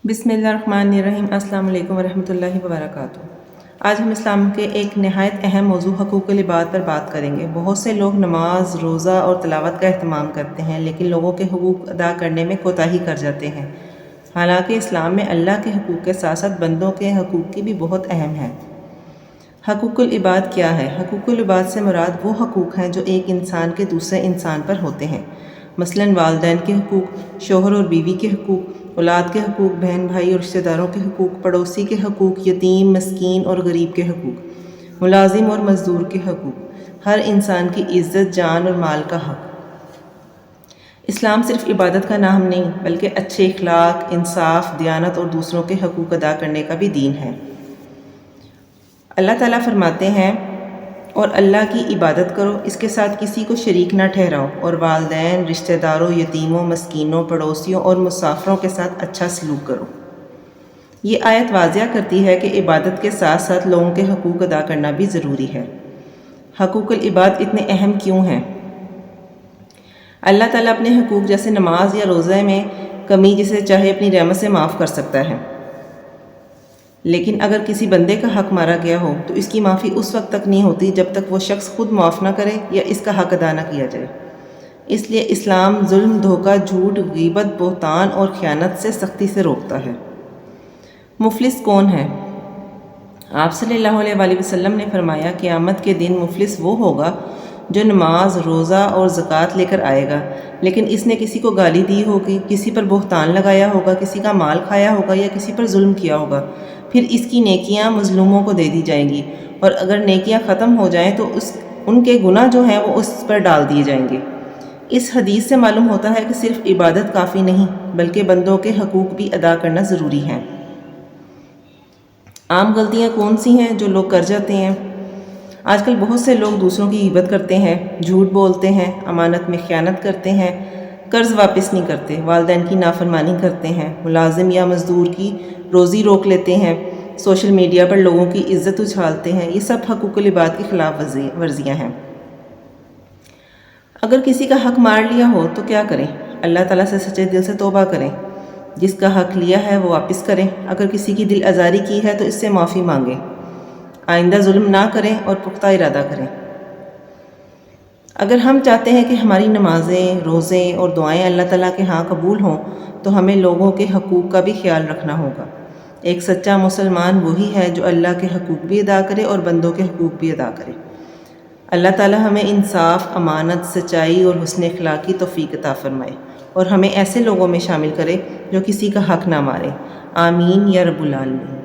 بسم اللہ الرحمن الرحیم۔ السلام علیکم ورحمۃ اللہ وبرکاتہ۔ آج ہم اسلام کے ایک نہایت اہم موضوع حقوق العباد پر بات کریں گے۔ بہت سے لوگ نماز، روزہ اور تلاوت کا اہتمام کرتے ہیں، لیکن لوگوں کے حقوق ادا کرنے میں کوتاہی کر جاتے ہیں۔ حالانکہ اسلام میں اللہ کے حقوق کے ساتھ ساتھ بندوں کے حقوق کی بھی بہت اہم ہے۔ حقوق العباد کیا ہے؟ حقوق العباد سے مراد وہ حقوق ہیں جو ایک انسان کے دوسرے انسان پر ہوتے ہیں، مثلاً والدین کے حقوق، شوہر اور بیوی کے حقوق، اولاد کے حقوق، بہن بھائی اور رشتہ داروں کے حقوق، پڑوسی کے حقوق، یتیم، مسکین اور غریب کے حقوق، ملازم اور مزدور کے حقوق، ہر انسان کی عزت، جان اور مال کا حق۔ اسلام صرف عبادت کا نام نہیں بلکہ اچھے اخلاق، انصاف، دیانت اور دوسروں کے حقوق ادا کرنے کا بھی دین ہے۔ اللہ تعالیٰ فرماتے ہیں، اور اللہ کی عبادت کرو، اس کے ساتھ کسی کو شریک نہ ٹھہراؤ، اور والدین، رشتہ داروں، یتیموں، مسکینوں، پڑوسیوں اور مسافروں کے ساتھ اچھا سلوک کرو۔ یہ آیت واضح کرتی ہے کہ عبادت کے ساتھ ساتھ لوگوں کے حقوق ادا کرنا بھی ضروری ہے۔ حقوق العباد اتنے اہم کیوں ہیں؟ اللہ تعالیٰ اپنے حقوق جیسے نماز یا روزہ میں کمی جسے چاہے اپنی رحمت سے معاف کر سکتا ہے، لیکن اگر کسی بندے کا حق مارا گیا ہو تو اس کی معافی اس وقت تک نہیں ہوتی جب تک وہ شخص خود معاف نہ کرے یا اس کا حق ادا نہ کیا جائے۔ اس لیے اسلام ظلم، دھوکہ، جھوٹ، غیبت، بہتان اور خیانت سے سختی سے روکتا ہے۔ مفلس کون ہے؟ آپ صلی اللہ علیہ وآلہ وسلم نے فرمایا، قیامت کے دن مفلس وہ ہوگا جو نماز، روزہ اور زکوٰۃ لے کر آئے گا، لیکن اس نے کسی کو گالی دی ہوگی، کسی پر بہتان لگایا ہوگا، کسی کا مال کھایا ہوگا یا کسی پر ظلم کیا ہوگا۔ پھر اس کی نیکیاں مظلوموں کو دے دی جائیں گی، اور اگر نیکیاں ختم ہو جائیں تو ان کے گناہ جو ہیں وہ اس پر ڈال دیے جائیں گے۔ اس حدیث سے معلوم ہوتا ہے کہ صرف عبادت کافی نہیں بلکہ بندوں کے حقوق بھی ادا کرنا ضروری ہے۔ عام غلطیاں کون سی ہیں جو لوگ کر جاتے ہیں؟ آج کل بہت سے لوگ دوسروں کی غیبت کرتے ہیں، جھوٹ بولتے ہیں، امانت میں خیانت کرتے ہیں، قرض واپس نہیں کرتے، والدین کی نافرمانی کرتے ہیں، ملازم یا مزدور کی روزی روک لیتے ہیں، سوشل میڈیا پر لوگوں کی عزت اچھالتے ہیں۔ یہ سب حقوق العباد کی خلاف ورزیاں ہیں۔ اگر کسی کا حق مار لیا ہو تو کیا کریں؟ اللہ تعالیٰ سے سچے دل سے توبہ کریں، جس کا حق لیا ہے وہ واپس کریں۔ اگر کسی کی دل آزاری کی ہے تو اس سے معافی مانگیں، آئندہ ظلم نہ کریں اور پختہ ارادہ کریں۔ اگر ہم چاہتے ہیں کہ ہماری نمازیں، روزے اور دعائیں اللہ تعالیٰ کے ہاں قبول ہوں تو ہمیں لوگوں کے حقوق کا بھی خیال رکھنا ہوگا۔ ایک سچا مسلمان وہی ہے جو اللہ کے حقوق بھی ادا کرے اور بندوں کے حقوق بھی ادا کرے۔ اللہ تعالیٰ ہمیں انصاف، امانت، سچائی اور حسن اخلاق کی توفیق عطا فرمائے، اور ہمیں ایسے لوگوں میں شامل کرے جو کسی کا حق نہ مارے۔ آمین یا رب العالمین۔